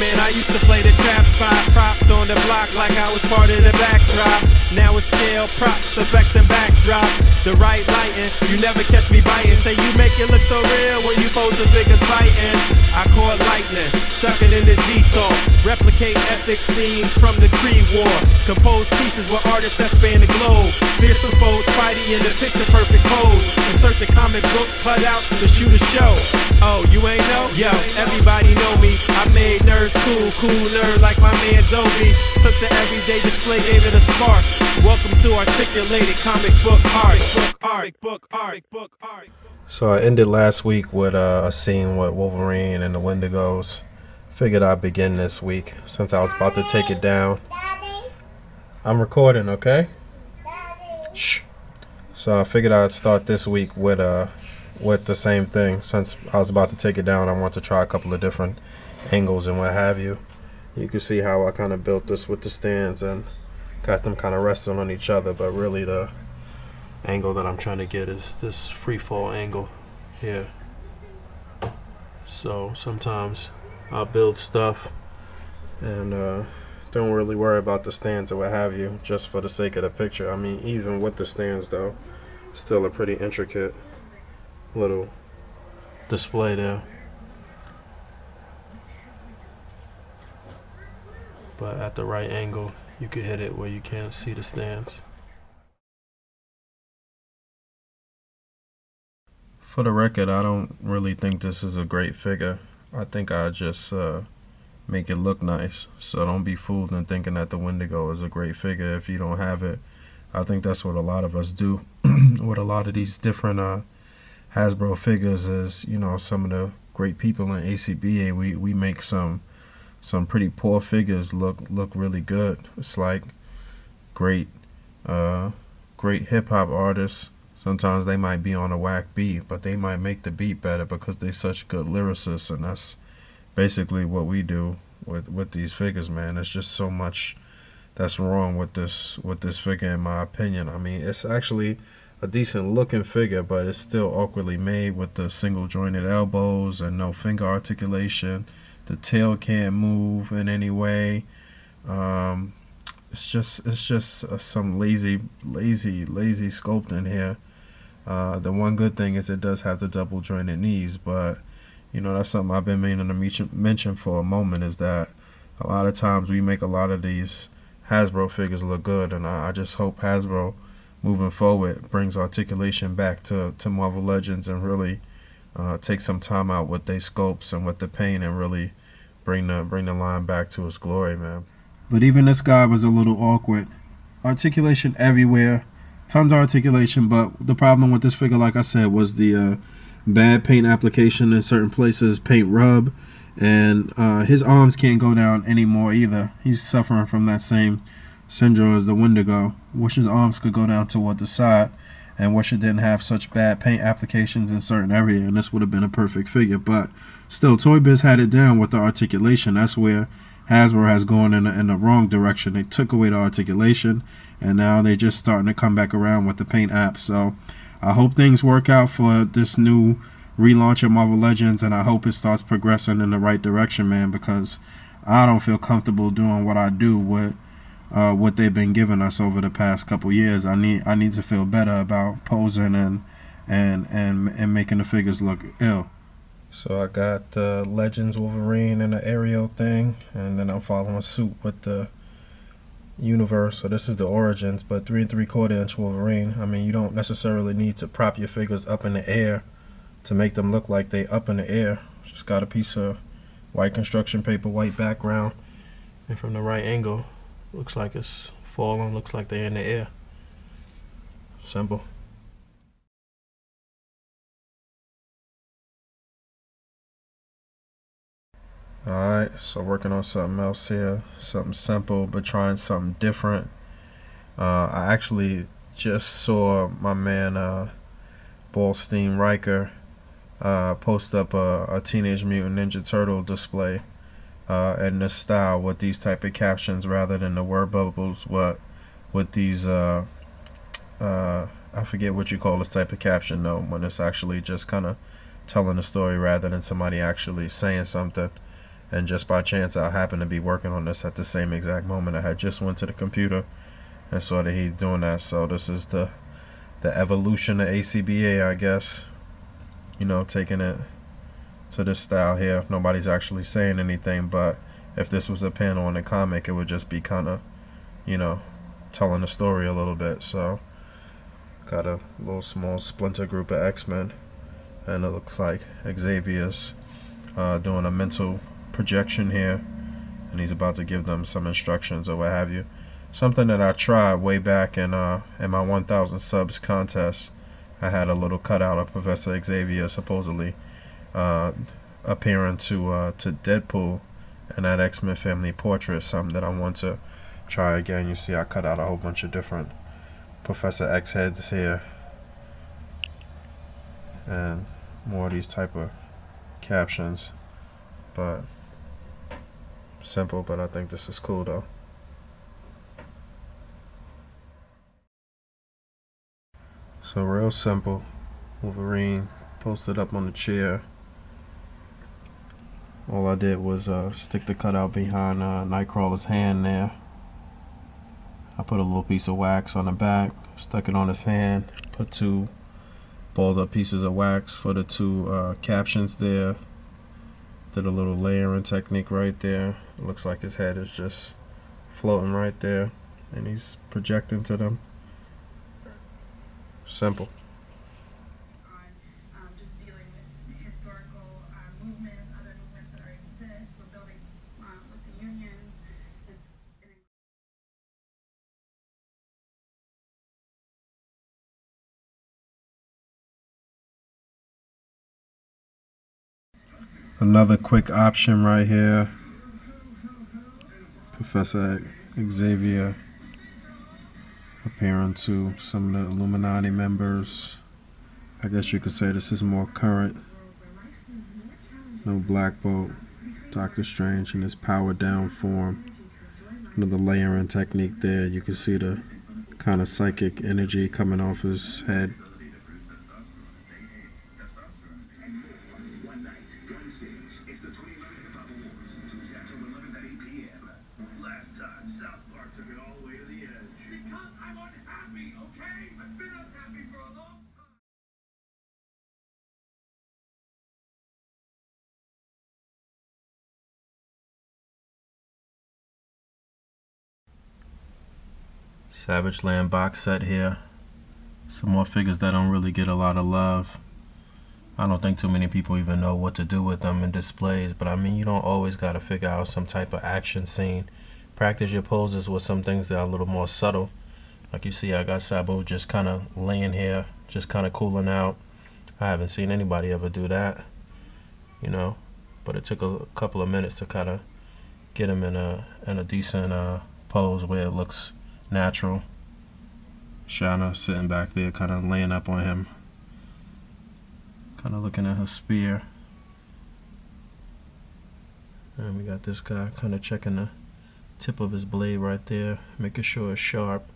Man, I used to play the trap spot, propped on the block like I was part of the backdrop. Now it's scale, props, effects, and backdrops. The right lighting, you never catch me biting. Say you make it look so real when you pose the figures fighting. I caught lightning, stuck it in the detour. Replicate epic scenes from the Creed War. Compose pieces with artists that span the globe. Fearsome foes, Spidey in the picture perfect pose. Insert the comic book cut out to shoot a show. Oh, you ain't know? Yo, everybody know me. I made nerds cool, cool nerd like my man Zobi. Took the everyday display, gave it a spark. Welcome to articulated comic book art. So I ended last week with a scene with Wolverine and the Wendigos. Figured I'd begin this week since I was about to take it down. I'm recording, okay? Shh. So I figured I'd start this week with the same thing. Since I was about to take it down, I want to try a couple of different angles and what have you. You can see how I kind of built this with the stands and got them kind of resting on each other, but really the angle that I'm trying to get is this free fall angle here. So sometimes I'll build stuff and don't really worry about the stands or what have you, just for the sake of the picture. I mean, even with the stands though, still a pretty intricate little display there. But at the right angle, you can hit it where you can't see the stands. For the record, I don't really think this is a great figure. I think I just make it look nice. So don't be fooled in thinking that the Wendigo is a great figure if you don't have it. I think that's what a lot of us do with a lot of these different Hasbro figures is, you know, some of the great people in ACBA, we make some pretty poor figures look really good. It's like great hip-hop artists. Sometimes they might be on a whack beat, but they might make the beat better because they're such good lyricists, and that's basically what we do with these figures, man. There's just so much that's wrong with this figure, in my opinion. I mean, it's actually a decent looking figure, but it's still awkwardly made with the single jointed elbows and no finger articulation. The tail can't move in any way. It's just some lazy sculpting here. The one good thing is it does have the double jointed knees, but you know, that's something I've been meaning to mention for a moment, is that a lot of times we make a lot of these Hasbro figures look good, and I just hope Hasbro moving forward brings articulation back to Marvel Legends and really take some time out with their sculpts and with the paint and really bring the line back to its glory, man. But even this guy was a little awkward. Articulation everywhere, tons of articulation, but the problem with this figure, like I said, was the bad paint application in certain places, paint rub, and his arms can't go down anymore either. He's suffering from that same syndrome as the Wendigo. Wish his arms could go down toward the side, and wish it didn't have such bad paint applications in certain areas, and this would have been a perfect figure. But still, Toy Biz had it down with the articulation. That's where Hasbro has gone in the wrong direction. They took away the articulation, and now they're just starting to come back around with the paint app. So I hope things work out for this new relaunch of Marvel Legends, and I hope it starts progressing in the right direction, man, because I don't feel comfortable doing what I do with what they've been giving us over the past couple years. I need to feel better about posing and making the figures look ill. So I got the Legends Wolverine and the Ariel thing, and then I'm following suit with the Universe. So this is the Origins, but 3 3/4 inch Wolverine. I mean, you don't necessarily need to prop your figures up in the air to make them look like they up in the air. Just got a piece of white construction paper, white background, and from the right angle, looks like it's falling, looks like they're in the air. Simple. Alright, so working on something else here, something simple but trying something different. I actually just saw my man Ballstein Riker post up a Teenage Mutant Ninja Turtle display in this style with these type of captions rather than the word bubbles, but with these I forget what you call this type of caption though, when it's actually just kind of telling a story rather than somebody actually saying something. And just by chance, I happened to be working on this at the same exact moment. I had just went to the computer and saw that he's doing that. So this is the evolution of ACBA, I guess. You know, taking it to this style here. Nobody's actually saying anything, but if this was a panel in a comic, it would just be kind of, you know, telling the story a little bit. So got a little small splinter group of X-Men, and it looks like Xavier's doing a mental projection here, and he's about to give them some instructions or what have you. Something that I tried way back in my 1,000 subs contest. I had a little cutout of Professor Xavier supposedly appearing to Deadpool and that X-Men family portrait. Something that I want to try again. You see I cut out a whole bunch of different Professor X heads here, and more of these type of captions, but simple. But I think this is cool though. So real simple. Wolverine posted up on the chair. All I did was stick the cutout behind Nightcrawler's hand there. I put a little piece of wax on the back, stuck it on his hand, put two balled up pieces of wax for the two captions there. Did a little layering technique right there. It looks like his head is just floating right there, and he's projecting to them. Simple. Just dealing with historical movements, other movements that already exist. We're building with the unions. Another quick option right here. Professor Xavier appearing to some of the Illuminati members. I guess you could say this is more current. No Black Bolt, Doctor Strange in his powered down form. Another layering technique there. You can see the kind of psychic energy coming off his head. Savage Land box set here. Some more figures that don't really get a lot of love. I don't think too many people even know what to do with them in displays, but I mean, you don't always got to figure out some type of action scene. Practice your poses with some things that are a little more subtle. Like you see, I got Sabu just kind of laying here, just kind of cooling out. I haven't seen anybody ever do that, you know, but it took a couple of minutes to kind of get him in a decent pose where it looks natural. Shauna sitting back there, kind of laying up on him, kind of looking at her spear. And we got this guy kind of checking the tip of his blade right there, making sure it's sharp.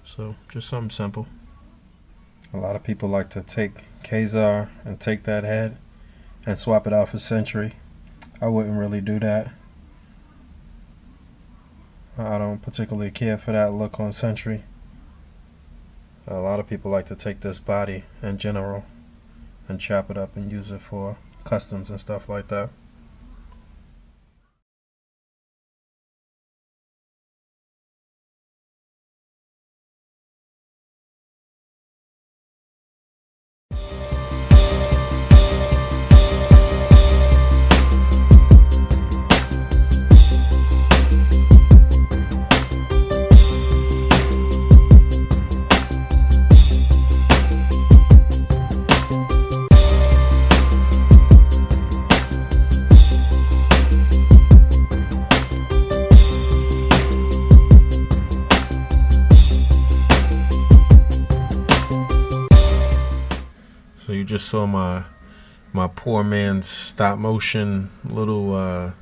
So just something simple. A lot of people like to take Kazar and take that head and swap it out for Sentry. I wouldn't really do that. I don't particularly care for that look on Sentry. A lot of people like to take this body in general and chop it up and use it for customs and stuff like that. So you just saw my poor man's stop motion little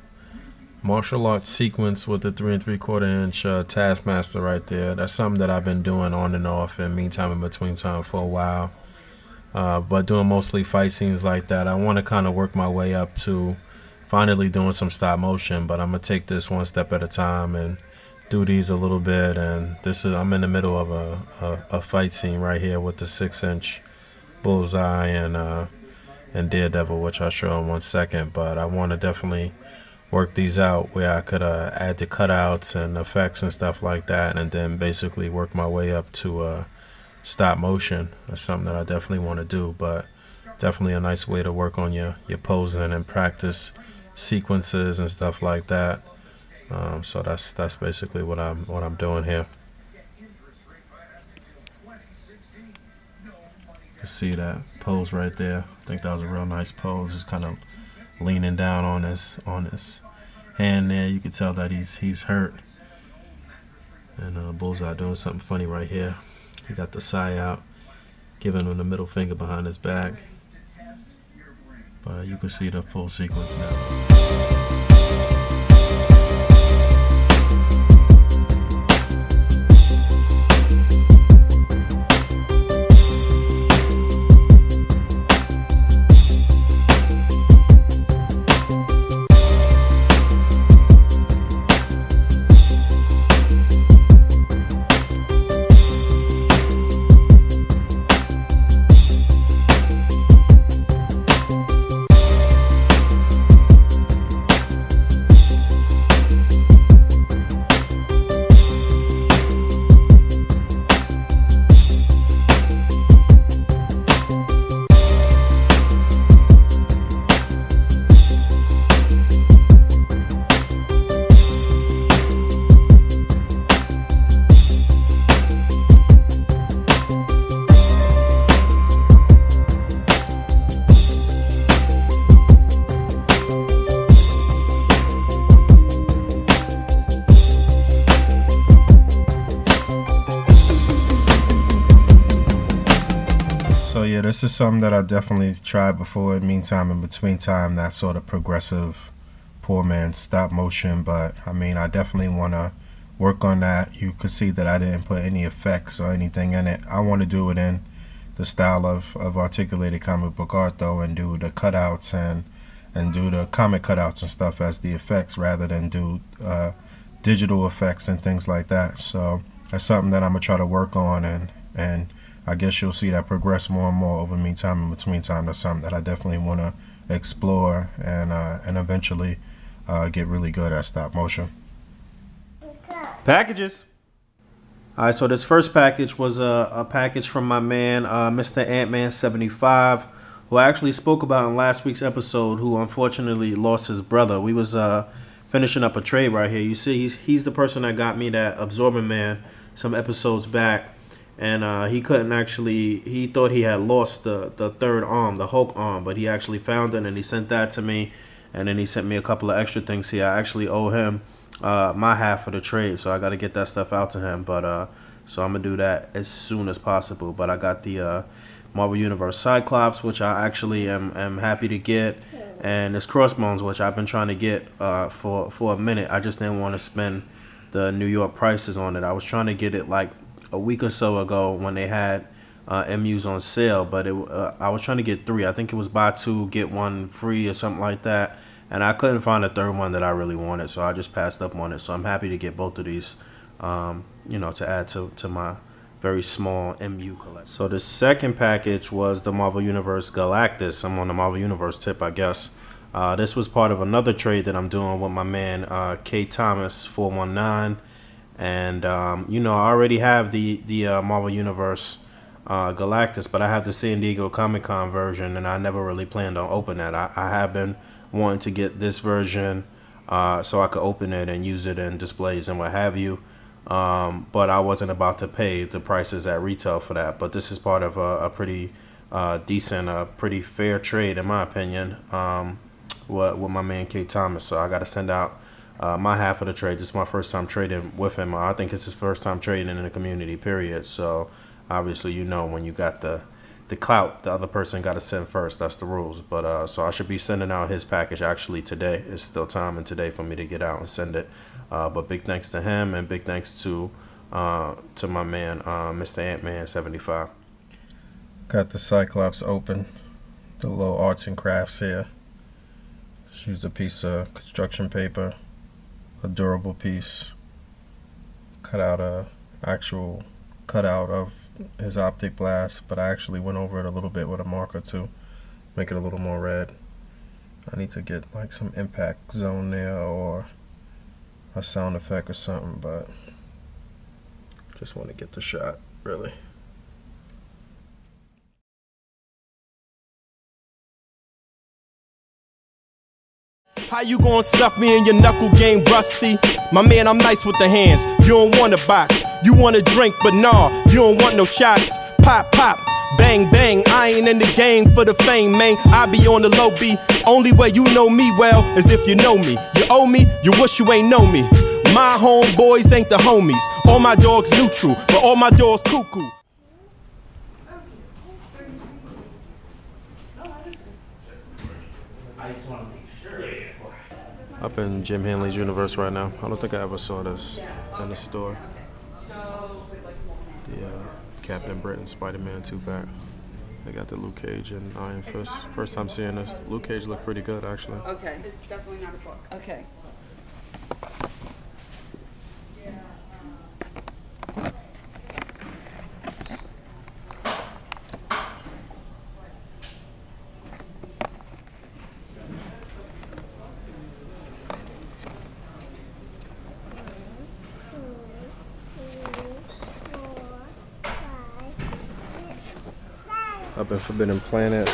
martial arts sequence with the 3 3/4 inch Taskmaster right there. That's something that I've been doing on and off in meantime in between time for a while. but doing mostly fight scenes like that. I want to kind of work my way up to finally doing some stop motion, but I'm gonna take this one step at a time and do these a little bit. And I'm in the middle of a fight scene right here with the 6-inch bullseye and Daredevil, which I'll show in 1 second. But I want to definitely work these out where I could add the cutouts and effects and stuff like that, and then basically work my way up to stop motion. That's something that I definitely want to do, but definitely a nice way to work on your posing and practice sequences and stuff like that. So that's basically what I'm doing here. You see that pose right there? I think that was a real nice pose. Just kind of leaning down on his hand there. You can tell that he's hurt. And Bullseye doing something funny right here. He got the sai out, giving him the middle finger behind his back. But you can see the full sequence now. Yeah, this is something that I definitely tried before. In meantime, in between time, that sort of progressive poor man's stop motion. But I mean, I definitely want to work on that. You could see that I didn't put any effects or anything in it. I want to do it in the style of articulated comic book art though, and do the cutouts and do the comic cutouts and stuff as the effects, rather than do digital effects and things like that. So that's something that I'm gonna try to work on, and I guess you'll see that progress more and more over meantime and between time. That's something that I definitely want to explore and eventually get really good at stop motion. Packages. All right, so this first package was a package from my man, Mr. Ant-Man 75, who I actually spoke about in last week's episode, who unfortunately lost his brother. We was finishing up a trade right here. You see, he's the person that got me that Absorbing Man some episodes back. And he couldn't actually, he thought he had lost the third arm, the Hulk arm, but he actually found it, and he sent that to me. And then he sent me a couple of extra things here. I actually owe him my half of the trade, so I got to get that stuff out to him. But so I'm going to do that as soon as possible. But I got the Marvel Universe Cyclops, which I actually am happy to get. And this Crossbones, which I've been trying to get for a minute. I just didn't want to spend the New York prices on it. I was trying to get it like a week or so ago when they had MUs on sale, but I was trying to get 3. I think it was buy 2 get 1 free or something like that, and I couldn't find a third one that I really wanted, so I just passed up on it. So I'm happy to get both of these, you know, to add to my very small MU collection. So the second package was the Marvel Universe Galactus. I'm on the Marvel Universe tip, I guess. This was part of another trade that I'm doing with my man K Thomas 419. And you know, I already have the Marvel Universe Galactus, but I have the San Diego Comic-Con version, and I never really planned on opening that. I have been wanting to get this version so I could open it and use it in displays and what have you, but I wasn't about to pay the prices at retail for that. But this is part of a pretty decent, pretty fair trade in my opinion, with my man K Thomas. So I got to send out my half of the trade. This is my first time trading with him. I think it's his first time trading in the community, period. So obviously, you know, when you got the clout, the other person got to send first. That's the rules. But so I should be sending out his package actually today. It's still time and today for me to get out and send it. But big thanks to him, and big thanks to my man Mr. Ant-Man 75. Got the Cyclops open, the little arts and crafts here. Just used a piece of construction paper, a durable piece. Cut out a actual cutout of his optic blast, but I actually went over it a little bit with a marker to make it a little more red. I need to get like some impact zone there or a sound effect or something, but just want to get the shot, really. How you gonna stuff me in your knuckle game, rusty? My man, I'm nice with the hands. You don't want a box. You want a drink, but nah, you don't want no shots. Pop, pop, bang, bang. I ain't in the game for the fame, man. I be on the low B. Only way you know me well is if you know me. You owe me, you wish you ain't know me. My homeboys ain't the homies. All my dogs neutral, but all my dogs cuckoo. Up in Jim Hanley's universe right now. I don't think I ever saw this in the store. The Captain Britain Spider-Man 2-pack. They got the Luke Cage and Iron Fist. First time seeing this. Luke Cage looked pretty good, actually. Okay. It's definitely not a book. Okay. Up in Forbidden Planet.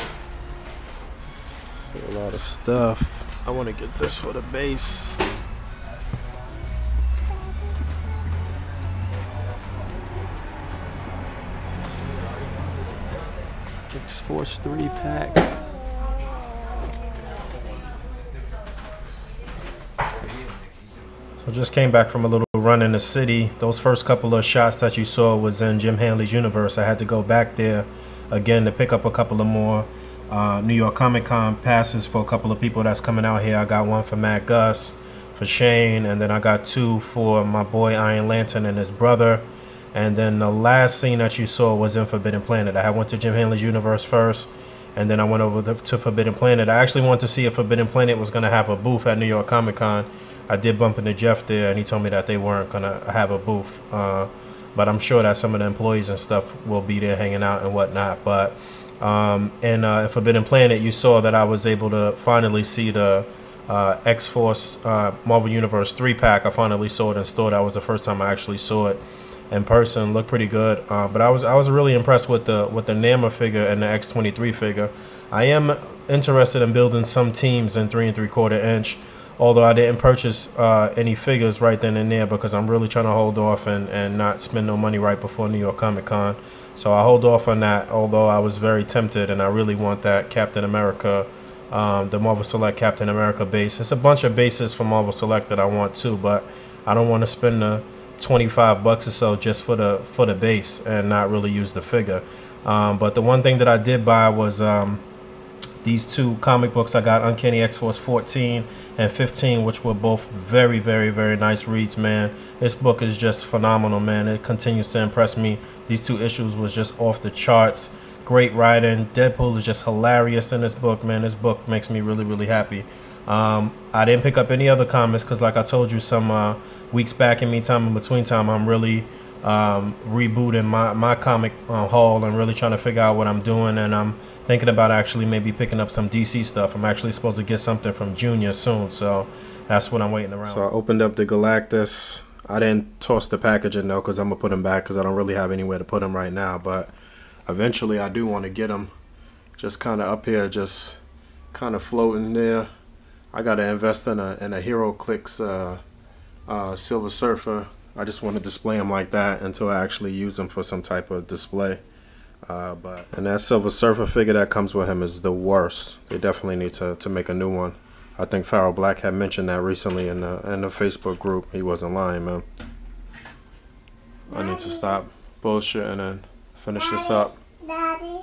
See a lot of stuff. I want to get this for the base. X-Force 3-pack. So just came back from a little run in the city. Those first couple of shots that you saw was in Jim Hanley's universe. I had to go back there again to pick up a couple of more New York Comic Con passes for a couple of people that's coming out here. I got one for Matt Gus, for Shane, and then I got two for my boy Iron Lantern and his brother. And then the last scene that you saw was in Forbidden Planet. I went to Jim Hanley's universe first, and then I went over to Forbidden Planet. I actually wanted to see if Forbidden Planet was going to have a booth at New York Comic Con. I did bump into Jeff there, and he told me that they weren't going to have a booth. But I'm sure that some of the employees and stuff will be there hanging out and whatnot. But in Forbidden Planet, you saw that I was able to finally see the X-Force Marvel Universe 3-pack. I finally saw it in store. That was the first time I actually saw it in person. Looked pretty good. But I was really impressed with the Namor figure and the X-23 figure. I am interested in building some teams in 3 3/4 inch. Although I didn't purchase any figures right then and there because I'm really trying to hold off and not spend no money right before New York Comic Con. So I hold off on that, although I was very tempted and I really want that Captain America, the Marvel Select Captain America base. It's a bunch of bases for Marvel Select that I want too, but I don't want to spend the $25 or so just for the base and not really use the figure. But the one thing that I did buy was these two comic books. I got Uncanny X-Force 14 and 15, which were both very, very, very nice reads, man. This book is just phenomenal, man. It continues to impress me. These two issues was just off the charts. Great writing. Deadpool is just hilarious in this book, man. This book makes me really, really happy. I didn't pick up any other comics because, like I told you some weeks back, in between time, I'm really rebooting my comic haul and really trying to figure out what I'm doing, and I'm thinking about actually maybe picking up some DC stuff. I'm actually supposed to get something from Junior soon, so that's what I'm waiting around. So I opened up the Galactus. I didn't toss the packaging though because I'm gonna put them back because I don't really have anywhere to put them right now, but eventually I do want to get them just kind of up here, just kind of floating there. I gotta invest in a HeroClix Silver Surfer. I just want to display them like that until I actually use them for some type of display. And that Silver Surfer figure that comes with him is the worst. They definitely need to make a new one. I think Pharaoh Black had mentioned that recently in the Facebook group. He wasn't lying, man. I need to stop bullshitting and finish this up. Daddy.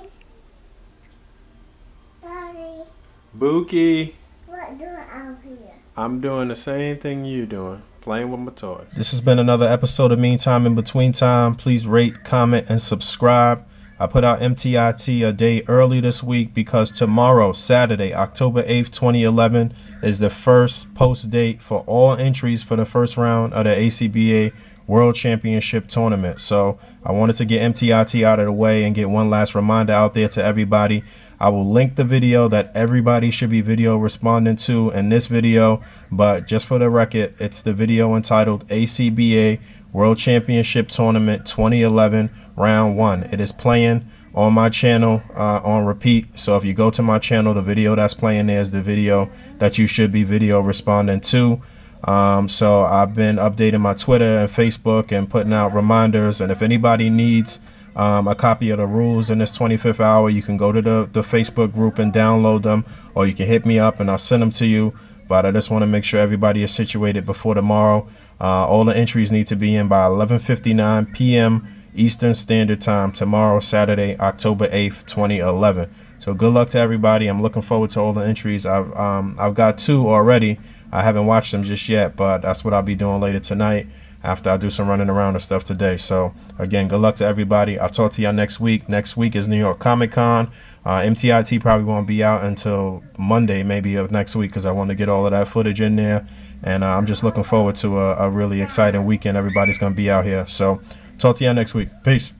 Bookie. What doing out here? I'm doing the same thing you doing. Playing with my toys. This has been another episode of Meantime in Between Time. Please rate, comment, and subscribe. I put out MTIT a day early this week because tomorrow, Saturday, October 8th, 2011, is the first post date for all entries for the first round of the ACBA World Championship Tournament. So I wanted to get MTIT out of the way and get one last reminder out there to everybody. I will link the video that everybody should be video responding to in this video, but just for the record, it's the video entitled ACBA World Championship Tournament 2011 Round 1. It is playing on my channel on repeat. So if you go to my channel, the video that's playing there is the video that you should be video responding to. So I've been updating my Twitter and Facebook and putting out reminders, and if anybody needs a copy of the rules in this 25th hour, you can go to the Facebook group and download them, or you can hit me up and I'll send them to you. But I just want to make sure everybody is situated before tomorrow. All the entries need to be in by 11:59 p.m. Eastern Standard Time tomorrow, Saturday, October 8th, 2011. So good luck to everybody. I'm looking forward to all the entries. I've got 2 already. I haven't watched them just yet, but that's what I'll be doing later tonight after I do some running around and stuff today. So again, good luck to everybody. I'll talk to y'all next week. Next week is New York Comic Con. MTIT probably won't be out until Monday maybe of next week because I want to get all of that footage in there. And I'm just looking forward to a really exciting weekend. Everybody's going to be out here. So talk to y'all next week. Peace.